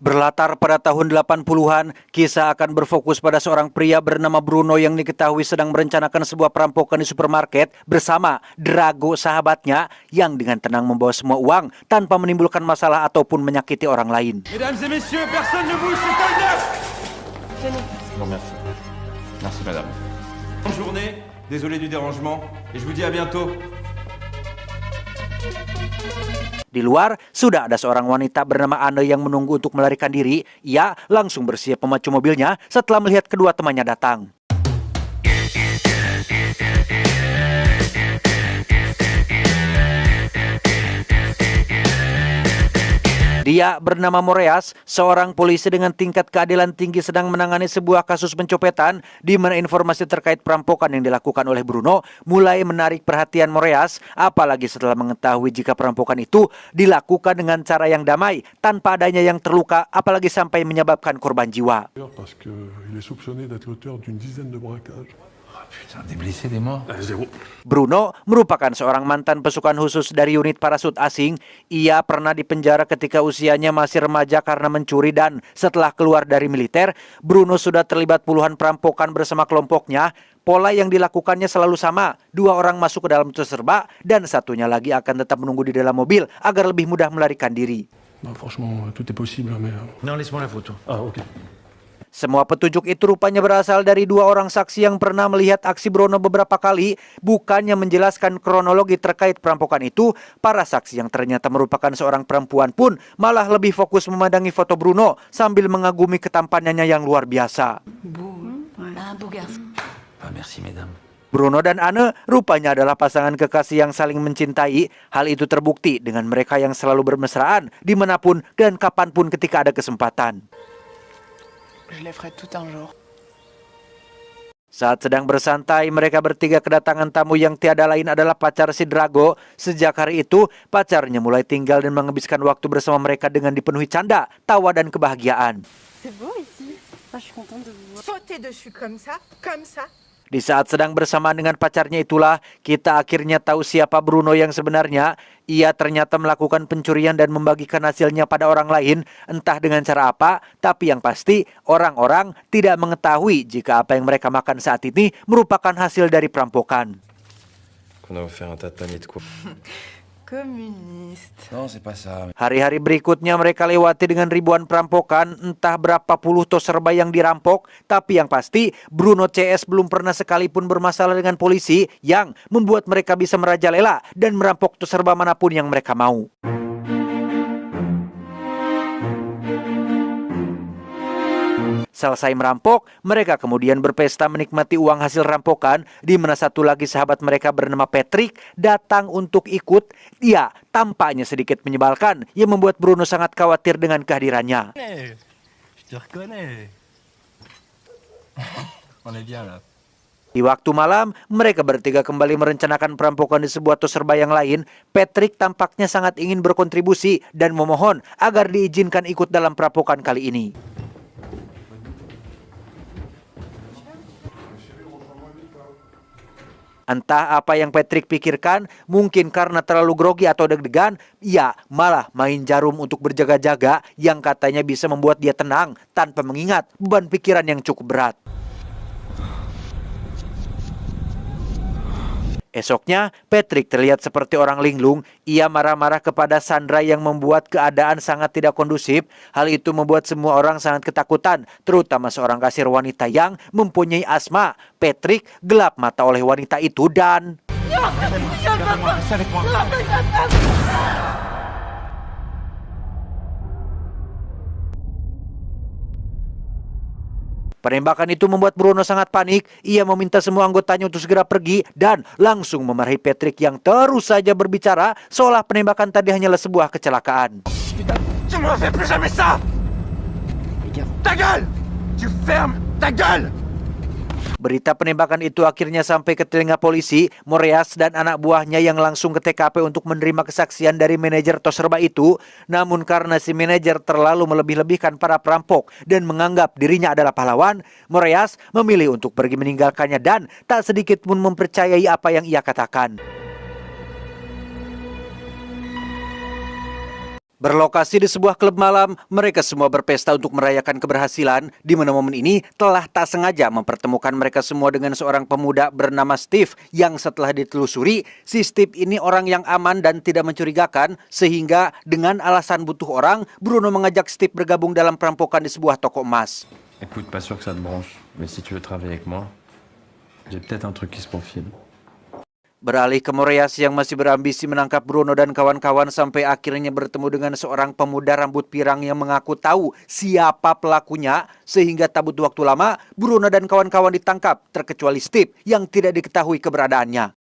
Berlatar pada tahun 80-an, kisah akan berfokus pada seorang pria bernama Bruno yang diketahui sedang merencanakan sebuah perampokan di supermarket bersama Drago sahabatnya yang dengan tenang membawa semua uang tanpa menimbulkan masalah ataupun menyakiti orang lain. Mesdames et messieurs, personne ne bouge, c'est un neuf. Non, merci. Merci, madame. Bonne journée, désolé du dérangement, et je vous dis à bientôt. Di luar, sudah ada seorang wanita bernama Anne yang menunggu untuk melarikan diri. Ia langsung bersiap memacu mobilnya setelah melihat kedua temannya datang. Dia bernama Moreas, seorang polisi dengan tingkat keadilan tinggi sedang menangani sebuah kasus pencopetan di mana informasi terkait perampokan yang dilakukan oleh Bruno mulai menarik perhatian Moreas, apalagi setelah mengetahui jika perampokan itu dilakukan dengan cara yang damai, tanpa adanya yang terluka, apalagi sampai menyebabkan korban jiwa. Parce qu'il est soupçonné d'être l'auteur d'une dizaine de braquages. Putain, des blessés, des morts. Zéro. Bruno merupakan seorang mantan pasukan khusus dari unit parasut asing. Ia pernah dipenjara ketika usianya masih remaja karena mencuri dan setelah keluar dari militer, Bruno sudah terlibat puluhan perampokan bersama kelompoknya. Pola yang dilakukannya selalu sama, 2 orang masuk ke dalam serba dan satunya lagi akan tetap menunggu di dalam mobil agar lebih mudah melarikan diri. Non, franchement, tout est possible, mais... Non, laisse-moi la photo. Ah, ok. Semua petunjuk itu rupanya berasal dari 2 orang saksi yang pernah melihat aksi Bruno beberapa kali. Bukannya menjelaskan kronologi terkait perampokan itu, para saksi yang ternyata merupakan seorang perempuan pun malah lebih fokus memandangi foto Bruno sambil mengagumi ketampanannya yang luar biasa. Ah, merci, mesdames. Bruno dan Anne rupanya adalah pasangan kekasih yang saling mencintai. Hal itu terbukti dengan mereka yang selalu bermesraan dimanapun dan kapanpun ketika ada kesempatan. Je les ferai tout un jour. Saat sedang bersantai, mereka bertiga kedatangan tamu yang tiada lain adalah pacar si Drago. Sejak hari itu, pacarnya mulai tinggal dan menghabiskan waktu bersama mereka dengan dipenuhi canda, tawa, dan kebahagiaan. C'est beau ici. Ah, je suis contente de vous voir. Sauter dessus comme ça, comme ça. Di saat sedang bersamaan dengan pacarnya itulah, kita akhirnya tahu siapa Bruno yang sebenarnya. Ia ternyata melakukan pencurian dan membagikan hasilnya pada orang lain, entah dengan cara apa, tapi yang pasti orang-orang tidak mengetahui jika apa yang mereka makan saat ini merupakan hasil dari perampokan. On a offert un tas de paniers de quoi. Communiste. Non, c'est pas ça. Hari-hari berikutnya mereka lewati dengan ribuan perampokan, entah berapa puluh tos serba yang dirampok, tapi yang pasti Bruno CS belum pernah sekalipun bermasalah dengan polisi yang membuat mereka bisa merajalela dan merampok tos serba manapun yang mereka mau. Selesai merampok, mereka kemudian berpesta menikmati uang hasil rampokan, di mana satu lagi sahabat mereka bernama Patrick datang untuk ikut. Ia tampaknya sedikit menyebalkan, yang membuat Bruno sangat khawatir dengan kehadirannya. Je te reconnais. On est bien là. Di waktu malam, mereka bertiga kembali merencanakan perampokan di sebuah tos serba yang lain. Patrick tampaknya sangat ingin berkontribusi dan memohon agar diizinkan ikut dalam perampokan kali ini. Entah apa yang Patrick pikirkan, mungkin karena terlalu grogi atau deg-degan, ia malah main jarum untuk berjaga-jaga yang katanya bisa membuat dia tenang tanpa mengingat beban pikiran yang cukup berat. Esoknya, Patrick terlihat seperti orang linglung. Ia marah-marah kepada Sandra yang membuat keadaan sangat tidak kondusif. Hal itu membuat semua orang sangat ketakutan, terutama seorang kasir wanita yang mempunyai asma. Patrick gelap mata oleh wanita itu dan... Penembakan itu membuat Bruno sangat panik. Ia meminta semua anggotanya untuk segera pergi dan langsung memarahi Patrick yang terus saja berbicara seolah penembakan tadi hanyalah sebuah kecelakaan. Tu me refais plus jamais ça. Ta gueule. Tu fermes ta gueule. Berita penembakan itu akhirnya sampai ke telinga polisi. Moreas dan anak buahnya yang langsung ke TKP untuk menerima kesaksian dari manajer tos serba itu. Namun karena si manajer terlalu melebih-lebihkan para perampok dan menganggap dirinya adalah pahlawan, Moreas memilih untuk pergi meninggalkannya dan tak sedikit pun mempercayai apa yang ia katakan. Berlokasi di sebuah klub malam, mereka semua berpesta untuk merayakan keberhasilan, di mana momen ini telah tak sengaja mempertemukan mereka semua dengan seorang pemuda bernama Steve, yang setelah ditelusuri, si Steve ini orang yang aman dan tidak mencurigakan, sehingga dengan alasan butuh orang, Bruno mengajak Steve bergabung dalam perampokan di sebuah toko emas. Écoute, pas sûr que ça te branche, mais si tu veux travailler avec moi, j'ai peut-être un truc qui se profile. Beralih ke Moreas yang masih berambisi menangkap Bruno dan kawan-kawan sampai akhirnya bertemu dengan seorang pemuda rambut pirang yang mengaku tahu siapa pelakunya, sehingga tak butuh waktu lama Bruno dan kawan-kawan ditangkap, terkecuali Steve yang tidak diketahui keberadaannya.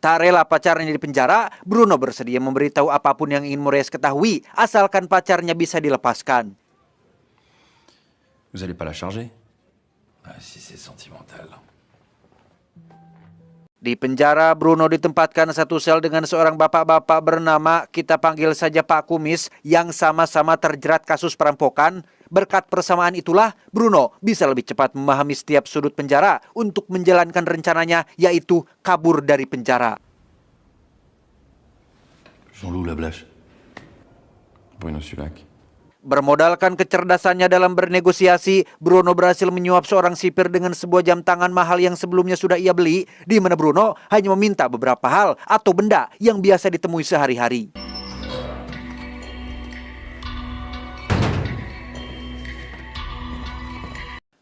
Tak rela pacarnya di penjara, Bruno bersedia memberitahu apapun yang ingin Moreas ketahui, asalkan pacarnya bisa dilepaskan. Vous allez pas la charger? Ah, si c'est sentimental. Di penjara, Bruno ditempatkan satu sel dengan seorang bapak-bapak bernama, kita panggil saja Pak Kumis, yang sama-sama terjerat kasus perampokan. Berkat persamaan itulah, Bruno bisa lebih cepat memahami setiap sudut penjara untuk menjalankan rencananya, yaitu kabur dari penjara. Jean-Loup Lablache. Bruno Sulac. Bermodalkan kecerdasannya dalam bernegosiasi, Bruno berhasil menyuap seorang sipir dengan sebuah jam tangan mahal yang sebelumnya sudah ia beli, di mana Bruno hanya meminta beberapa hal atau benda yang biasa ditemui sehari-hari.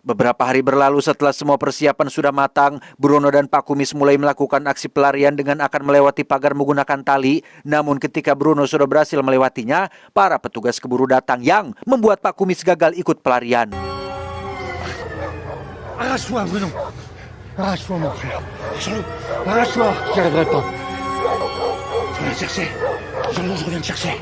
Beberapa hari berlalu setelah semua persiapan sudah matang, Bruno dan Pak Kumis mulai melakukan aksi pelarian dengan akan melewati pagar menggunakan tali. Namun ketika Bruno sudah berhasil melewatinya, para petugas keburu datang yang membuat Pak Kumis gagal ikut pelarian. Arrache-toi, Bruno. Arrache-toi, mon frère. Jean-Loup, arrache-toi. J'y arriverai pas. Je viens te chercher. Jean-Loup, je reviens te chercher.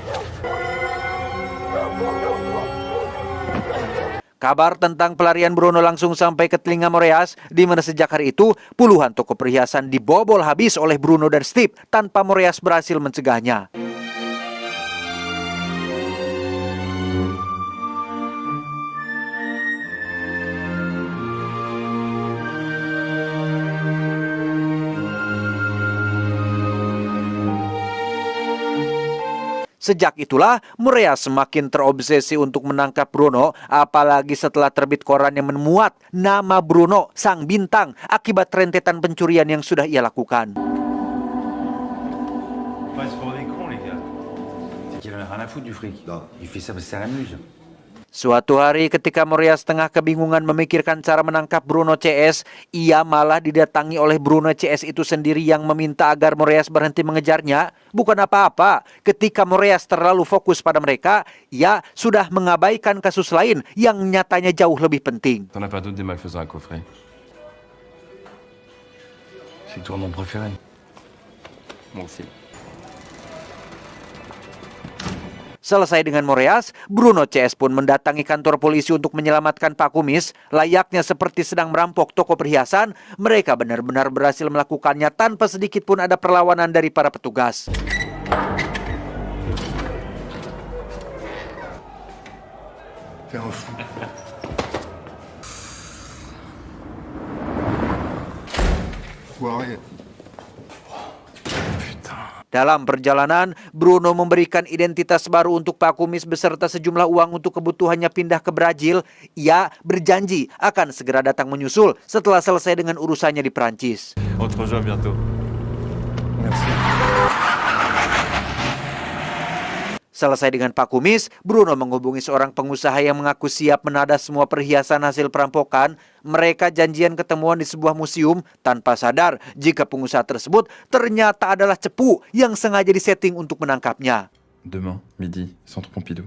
Kabar tentang pelarian Bruno langsung sampai ke telinga Moreas, di mana sejak hari itu puluhan toko perhiasan dibobol habis oleh Bruno dan Steve tanpa Moreas berhasil mencegahnya. Sejak itulah, Moreas semakin terobsesi untuk menangkap Bruno, apalagi setelah terbit koran yang memuat nama Bruno, sang bintang, akibat rentetan pencurian yang sudah ia lakukan. Pas pour des cons, les gars. C'est qu'il en a rien à foutre du fric. Non, il fait ça parce que ça l'amuse. Suatu hari ketika Moreas tengah kebingungan memikirkan cara menangkap Bruno CS, ia malah didatangi oleh Bruno CS itu sendiri yang meminta agar Moreas berhenti mengejarnya. Bukan apa-apa, ketika Moreas terlalu fokus pada mereka, ia sudah mengabaikan kasus lain yang nyatanya jauh lebih penting. T'en as pas d'autres des malfaisants à coffrer? C'est toi mon préféré. Moi aussi. Selesai dengan Moreas, Bruno CS pun mendatangi kantor polisi untuk menyelamatkan Pak Kumis. Layaknya seperti sedang merampok toko perhiasan, mereka benar-benar berhasil melakukannya tanpa sedikit pun ada perlawanan dari para petugas. T'es un fou. Foiré. Dalam perjalanan, Bruno memberikan identitas baru untuk Pak Kumis beserta sejumlah uang untuk kebutuhannya pindah ke Brazil. Ia berjanji akan segera datang menyusul setelah selesai dengan urusannya di Perancis. On te rejoint bientôt. Merci. Selesai dengan Pak Kumis, Bruno menghubungi seorang pengusaha yang mengaku siap menadah semua perhiasan hasil perampokan. Mereka janjian ketemuan di sebuah museum tanpa sadar jika pengusaha tersebut ternyata adalah cepu yang sengaja disetting untuk menangkapnya. Demain, midi, Centre Pompidou.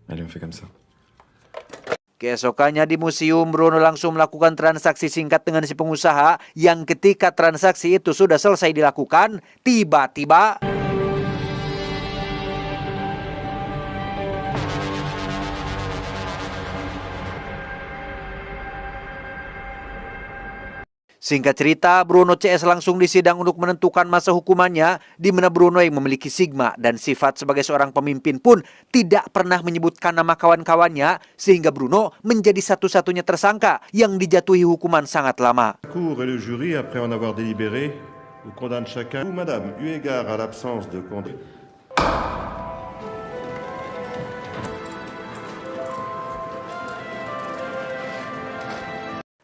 Allez, on fait comme ça. Keesokannya di museum, Bruno langsung melakukan transaksi singkat dengan si pengusaha yang ketika transaksi itu sudah selesai dilakukan, tiba-tiba Singkat cerita, Bruno CS langsung disidang untuk menentukan masa hukumannya, di mana Bruno yang memiliki sigma dan sifat sebagai seorang pemimpin pun tidak pernah menyebutkan nama kawan-kawannya, sehingga Bruno menjadi satu-satunya tersangka yang dijatuhi hukuman sangat lama. La Cour et le jury, après en avoir délibéré, vous condamne chacun. Vous, madame, eu égard à l'absence de condamnation.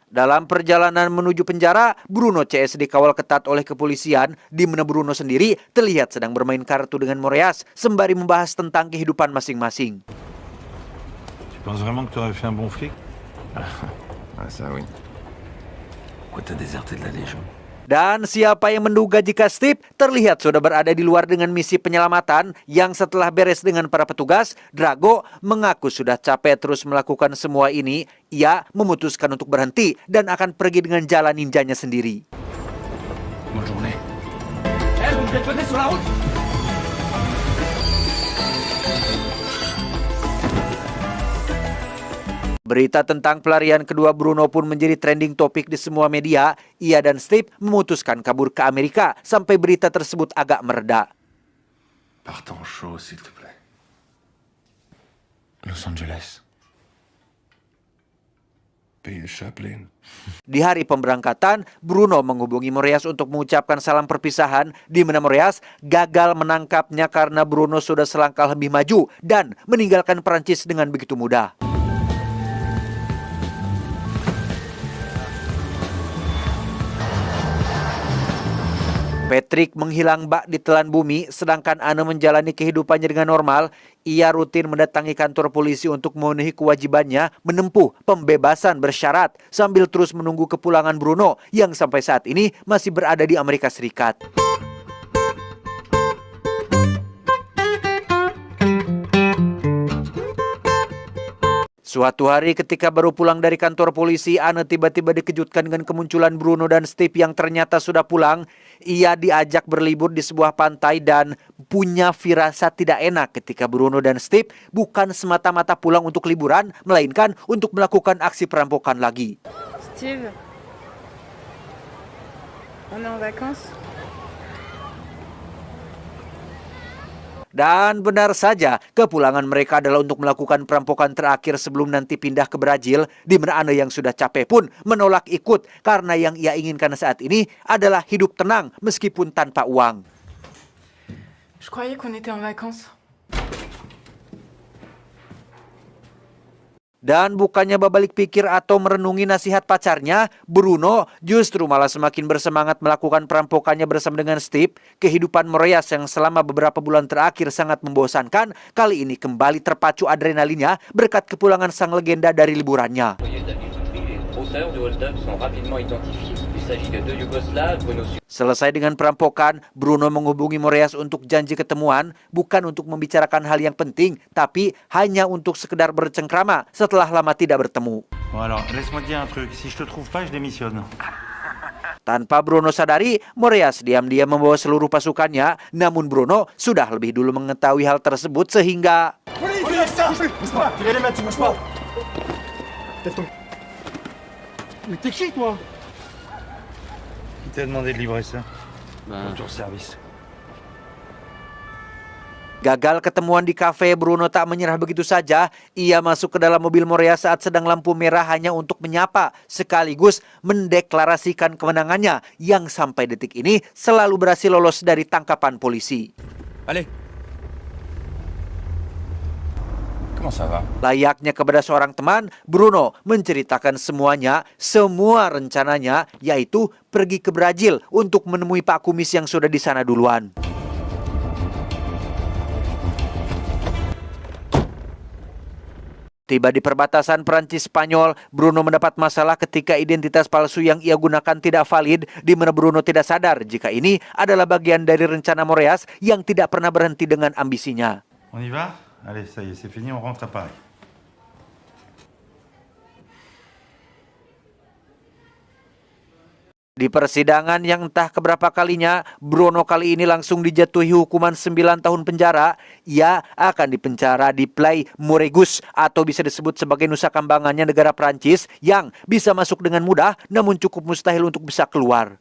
Dalam perjalanan menuju penjara, Bruno CS dikawal ketat oleh kepolisian, di mana Bruno sendiri terlihat sedang bermain kartu dengan Moreas, sembari membahas tentang kehidupan masing-masing. Tu penses vraiment que tu aurais fait un bon flic? Ah ça oui. Pourquoi t'as déserté de la Légion? Dan siapa yang menduga jika Steve terlihat sudah berada di luar dengan misi penyelamatan yang setelah beres dengan para petugas, Drago mengaku sudah capek terus melakukan semua ini. Ia memutuskan untuk berhenti dan akan pergi dengan jalan ninjanya sendiri. Bonne journée. Berita tentang pelarian kedua Bruno pun menjadi trending topik di semua media. Ia dan Steve memutuskan kabur ke Amerika sampai berita tersebut agak mereda. Partons chaud, s'il te plaît. Los Angeles. Pays Chaplin. Di hari pemberangkatan, Bruno menghubungi Moreas untuk mengucapkan salam perpisahan, di mana Moreas gagal menangkapnya karena Bruno sudah selangkah lebih maju dan meninggalkan Perancis dengan begitu mudah. Patrick menghilang bak di telan bumi, sedangkan Anne menjalani kehidupannya dengan normal. Ia rutin mendatangi kantor polisi untuk memenuhi kewajibannya menempuh pembebasan bersyarat sambil terus menunggu kepulangan Bruno yang sampai saat ini masih berada di Amerika Serikat. Suatu hari ketika baru pulang dari kantor polisi, Anne tiba-tiba dikejutkan dengan kemunculan Bruno dan Steve yang ternyata sudah pulang. Ia diajak berlibur di sebuah pantai dan punya firasat tidak enak ketika Bruno dan Steve bukan semata-mata pulang untuk liburan, melainkan untuk melakukan aksi perampokan lagi. Steve, on est en vacances? Dan benar saja, kepulangan mereka adalah untuk melakukan perampokan terakhir sebelum nanti pindah ke Brazil, di mana Anne yang sudah capek pun menolak ikut karena yang ia inginkan saat ini adalah hidup tenang meskipun tanpa uang. Je croyais qu'on était en vacances. Dan bukannya berbalik pikir atau merenungi nasihat pacarnya, Bruno justru malah semakin bersemangat melakukan perampokannya bersama dengan Steve. Kehidupan Moreas yang selama beberapa bulan terakhir sangat membosankan, kali ini kembali terpacu adrenalinnya berkat kepulangan sang legenda dari liburannya. Selesai dengan perampokan, Bruno menghubungi Moreas untuk janji ketemuan, bukan untuk membicarakan hal yang penting, tapi hanya untuk sekedar bercengkrama setelah lama tidak bertemu. Bon alors, laisse-moi te dire un truc, si je te trouve pas, je démissionne. Tanpa Bruno sadari, Moreas diam-diam membawa seluruh pasukannya, namun Bruno sudah lebih dulu mengetahui hal tersebut sehingga... Mais t'es qui, toi? Qui t'a demandé de livrer ça? Ton service. Gagal ketemuan di kafe, Bruno tak menyerah begitu saja. Ia masuk ke dalam mobil Moreas saat sedang lampu merah hanya untuk menyapa, sekaligus mendeklarasikan kemenangannya yang sampai detik ini selalu berhasil lolos dari tangkapan polisi. Allez. Comment ça va? Layaknya kepada seorang teman, Bruno menceritakan semuanya, semua rencananya, yaitu pergi ke Brazil untuk menemui Pak Kumis yang sudah di sana duluan. Tiba di perbatasan Perancis-Spanyol, Bruno mendapat masalah ketika identitas palsu yang ia gunakan tidak valid, di mana Bruno tidak sadar jika ini adalah bagian dari rencana Moreas yang tidak pernah berhenti dengan ambisinya. On y va? Allez, ça y est, c'est fini, on rentre à Paris. Di persidangan yang entah keberapa kalinya, Bruno kali ini langsung dijatuhi hukuman 9 tahun penjara. Ia akan dipenjara di Play Moregus atau bisa disebut sebagai Nusa Kambangannya negara Prancis yang bisa masuk dengan mudah namun cukup mustahil untuk bisa keluar.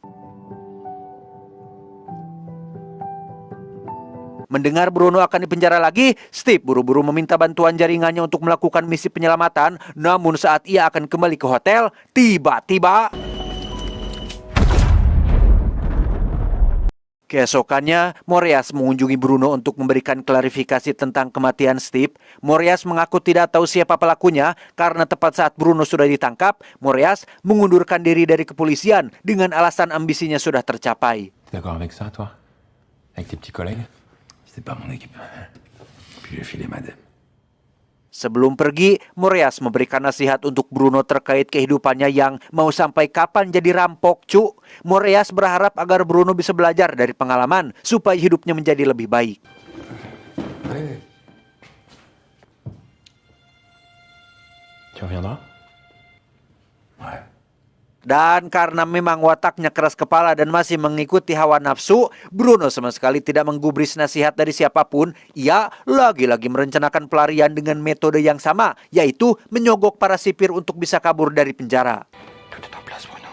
Mendengar Bruno akan dipenjara lagi, Steve buru-buru meminta bantuan jaringannya untuk melakukan misi penyelamatan. Namun saat ia akan kembali ke hotel, tiba-tiba keesokannya, Moreas mengunjungi Bruno untuk memberikan klarifikasi tentang kematian Steve. Moreas mengaku tidak tahu siapa pelakunya karena tepat saat Bruno sudah ditangkap, Moreas mengundurkan diri dari kepolisian dengan alasan ambisinya sudah tercapai. D'accord avec ça, toi? Avec tes petits collègues? C'est pas mon équipe. Puis j'ai filé madame. Sebelum pergi, Moreas memberikan nasihat untuk Bruno terkait kehidupannya yang mau sampai kapan jadi rampok, cu. Moreas berharap agar Bruno bisa belajar dari pengalaman supaya hidupnya menjadi lebih baik. Tu reviendras? Ouais. Dan karena memang wataknya keras kepala dan masih mengikuti hawa nafsu, Bruno sama sekali tidak menggubris nasihat dari siapapun. Ia lagi-lagi merencanakan pelarian dengan metode yang sama, yaitu menyogok para sipir untuk bisa kabur dari penjara. Tout est en place, Bruno.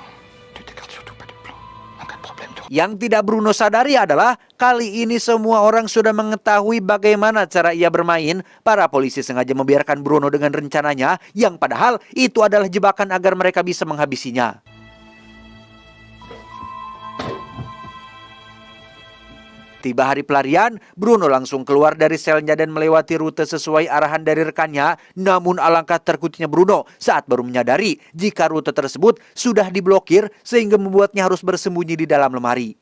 Tu t'écartes surtout pas du plan. En cas de problème, tu... Yang tidak Bruno sadari adalah kali ini semua orang sudah mengetahui bagaimana cara ia bermain. Para polisi sengaja membiarkan Bruno dengan rencananya yang padahal itu adalah jebakan agar mereka bisa menghabisinya. Tiba hari pelarian, Bruno langsung keluar dari selnya dan melewati rute sesuai arahan dari rekannya. Namun alangkah terkejutnya Bruno saat baru menyadari jika rute tersebut sudah diblokir sehingga membuatnya harus bersembunyi di dalam lemari.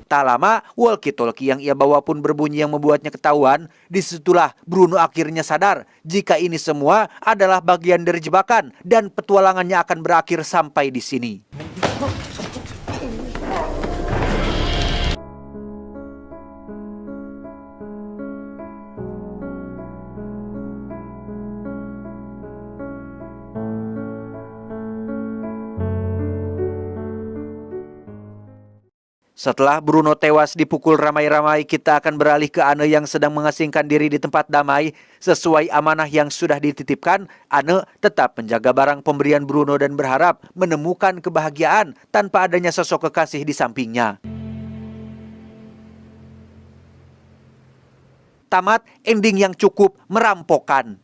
Tak lama, walkie-talkie yang ia bawa pun berbunyi yang membuatnya ketahuan. Disitulah Bruno akhirnya sadar jika ini semua adalah bagian dari jebakan dan petualangannya akan berakhir sampai di sini. Setelah Bruno tewas dipukul ramai-ramai, kita akan beralih ke Anne yang sedang mengasingkan diri di tempat damai. Sesuai amanah yang sudah dititipkan, Anne tetap menjaga barang pemberian Bruno dan berharap menemukan kebahagiaan tanpa adanya sosok kekasih di sampingnya. Tamat ending yang cukup merampokkan.